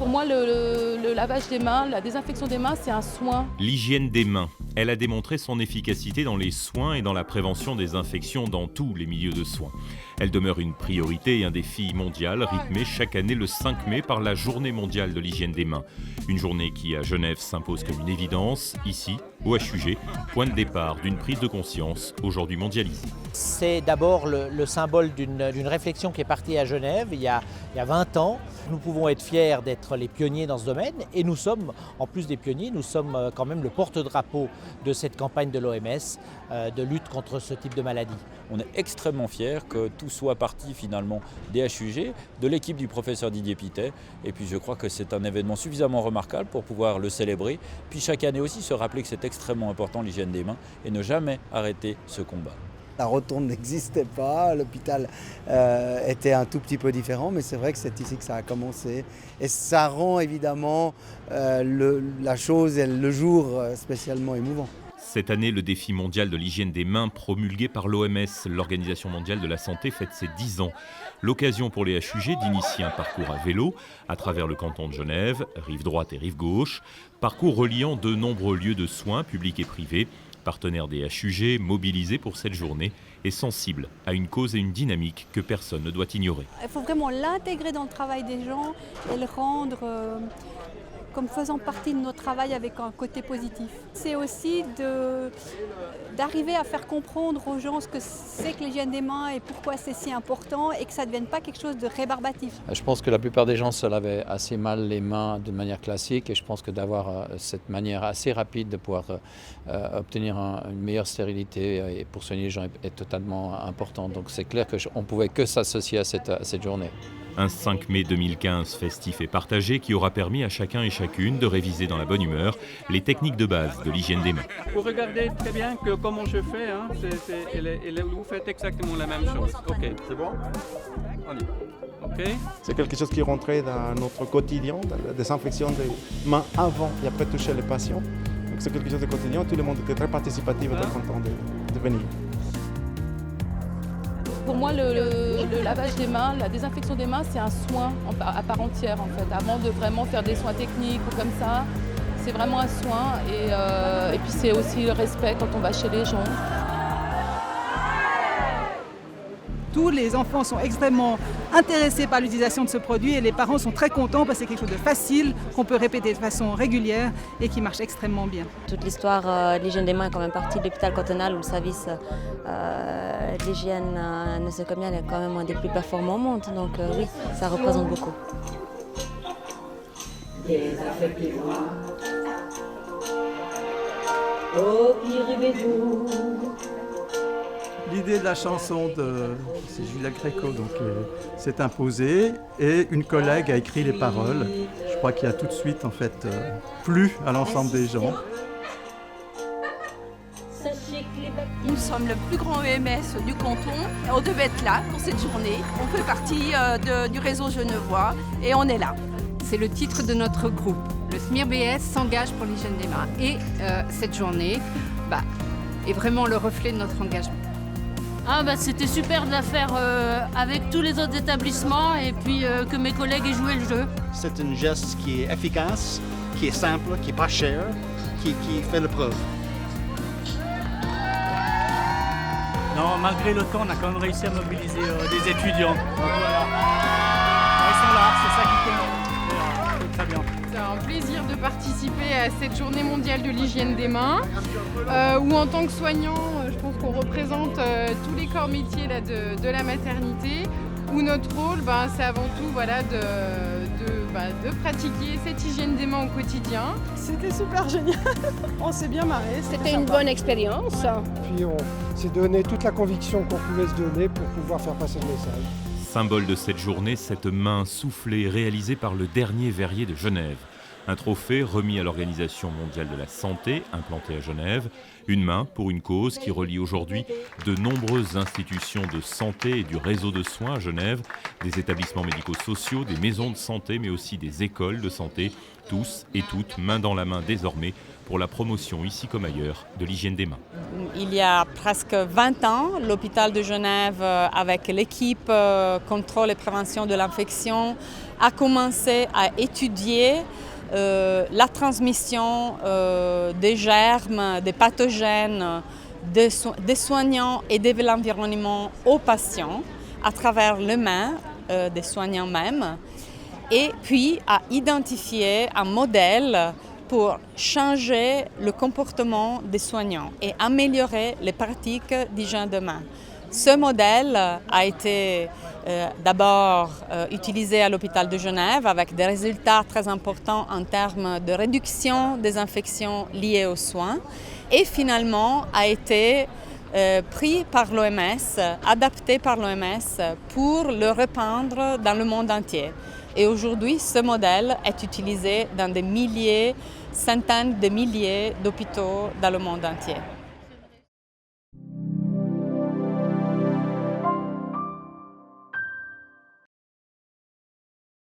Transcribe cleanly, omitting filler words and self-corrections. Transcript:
Pour moi, le lavage des mains, la désinfection des mains, c'est un soin. L'hygiène des mains, elle a démontré son efficacité dans les soins et dans la prévention des infections dans tous les milieux de soins. Elle demeure une priorité et un défi mondial rythmé chaque année le 5 mai par la Journée mondiale de l'hygiène des mains. Une journée qui à Genève s'impose comme une évidence, ici, au HUG, point de départ d'une prise de conscience aujourd'hui mondialisée. C'est d'abord le symbole d'une réflexion qui est partie à Genève il y a 20 ans. Nous pouvons être fiers d'être les pionniers dans ce domaine et nous sommes, en plus des pionniers, nous sommes quand même le porte-drapeau de cette campagne de l'OMS de lutte contre ce type de maladie. On est extrêmement fiers que tout soit parti finalement des HUG, de l'équipe du professeur Didier Pittet. Et puis je crois que c'est un événement suffisamment remarquable pour pouvoir le célébrer. Puis chaque année aussi se rappeler que c'est extrêmement important l'hygiène des mains et ne jamais arrêter ce combat. La rotonde n'existait pas, l'hôpital était un tout petit peu différent, mais c'est vrai que c'est ici que ça a commencé. Et ça rend évidemment la chose et le jour spécialement émouvant. Cette année, le défi mondial de l'hygiène des mains promulgué par l'OMS, l'Organisation mondiale de la santé, fête ses 10 ans. L'occasion pour les HUG d'initier un parcours à vélo à travers le canton de Genève, rive droite et rive gauche, parcours reliant de nombreux lieux de soins publics et privés, partenaires des HUG mobilisés pour cette journée et sensibles à une cause et une dynamique que personne ne doit ignorer. Il faut vraiment l'intégrer dans le travail des gens et le rendre comme faisant partie de notre travail avec un côté positif. C'est aussi d'arriver à faire comprendre aux gens ce que c'est que l'hygiène des mains et pourquoi c'est si important et que ça ne devienne pas quelque chose de rébarbatif. Je pense que la plupart des gens se lavaient assez mal les mains de manière classique et je pense que d'avoir cette manière assez rapide de pouvoir obtenir une meilleure stérilité et pour soigner les gens est totalement important. Donc c'est clair qu'on ne pouvait que s'associer à cette journée. Un 5 mai 2015 festif et partagé qui aura permis à chacun et chacune de réviser dans la bonne humeur les techniques de base de l'hygiène des mains. Vous regardez très bien que comment je fais, hein, vous faites exactement la même chose. Ok, c'est bon? On y va. Okay. C'est quelque chose qui rentrait dans notre quotidien, dans la désinfection des mains avant et après toucher les patients. Donc c'est quelque chose de quotidien, tout le monde était très participatif et très content de venir. Pour moi, le lavage des mains, la désinfection des mains, c'est un soin à part entière en fait. Avant de vraiment faire des soins techniques ou comme ça, c'est vraiment un soin et puis c'est aussi le respect quand on va chez les gens. Tous les enfants sont extrêmement intéressés par l'utilisation de ce produit et les parents sont très contents parce que c'est quelque chose de facile, qu'on peut répéter de façon régulière et qui marche extrêmement bien. Toute l'histoire de l'hygiène des mains est quand même partie de l'hôpital cantonal où le service de l'hygiène nosocomiale est quand même un des plus performants au monde. Donc oui, ça représente beaucoup. Désinfectez-vous. Au pire, L'idée de la chanson c'est Julia Gréco s'est imposée et une collègue a écrit les paroles. Je crois qu'il a tout de suite en fait plu à l'ensemble des gens. Nous sommes le plus grand EMS du canton. On devait être là pour cette journée. On fait partie du réseau genevois et on est là. C'est le titre de notre groupe. Le SMIR BS s'engage pour l'hygiène des mains et cette journée est vraiment le reflet de notre engagement. C'était super de la faire avec tous les autres établissements et puis que mes collègues aient joué le jeu. C'est un geste qui est efficace, qui est simple, qui n'est pas cher, qui fait le preuve. Non, malgré le temps, on a quand même réussi à mobiliser des étudiants. Donc voilà. Ils sont là, c'est ça qui compte. C'est très bien. C'est un plaisir de participer à cette journée mondiale de l'hygiène des mains, où en tant que soignant, je pense qu'on représente tous les corps métiers là, de la maternité, où notre rôle, c'est avant tout de pratiquer cette hygiène des mains au quotidien. C'était super génial, on s'est bien marré. C'était une bonne expérience. Puis on s'est donné toute la conviction qu'on pouvait se donner pour pouvoir faire passer le message. Symbole de cette journée, cette main soufflée réalisée par le dernier verrier de Genève. Un trophée remis à l'Organisation mondiale de la santé, implantée à Genève. Une main pour une cause qui relie aujourd'hui de nombreuses institutions de santé et du réseau de soins à Genève, des établissements médico-sociaux, des maisons de santé, mais aussi des écoles de santé, tous et toutes, main dans la main désormais, pour la promotion, ici comme ailleurs, de l'hygiène des mains. Il y a presque 20 ans, l'hôpital de Genève, avec l'équipe contrôle et prévention de l'infection, a commencé à étudier la transmission des germes, des pathogènes, des soignants et de l'environnement aux patients à travers les mains des soignants même, et puis à identifier un modèle pour changer le comportement des soignants et améliorer les pratiques d'hygiène de main. Ce modèle a été d'abord utilisé à l'hôpital de Genève avec des résultats très importants en termes de réduction des infections liées aux soins et finalement a été pris par l'OMS, adapté par l'OMS pour le répandre dans le monde entier. Et aujourd'hui, ce modèle est utilisé dans des milliers, centaines de milliers d'hôpitaux dans le monde entier.